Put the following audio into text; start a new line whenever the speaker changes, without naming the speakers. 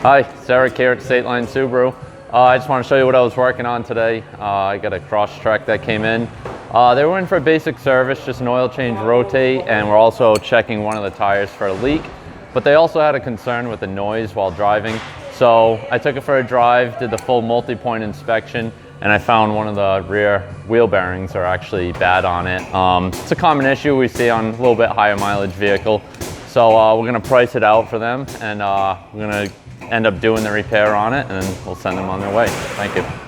Hi, it's Eric here at State Line Subaru. I just want to show you what I was working on today. I got a Crosstrek that came in. They were in for a basic service, just an oil change rotate, and we're also checking one of the tires for a leak. But they also had a concern with the noise while driving. So I took it for a drive, did the full multi-point inspection, and I found one of the rear wheel bearings are actually bad on it. It's a common issue we see on a little bit higher mileage vehicle. So we're gonna price it out for them, and we're gonna end up doing the repair on it, and we'll send them on their way. Thank you.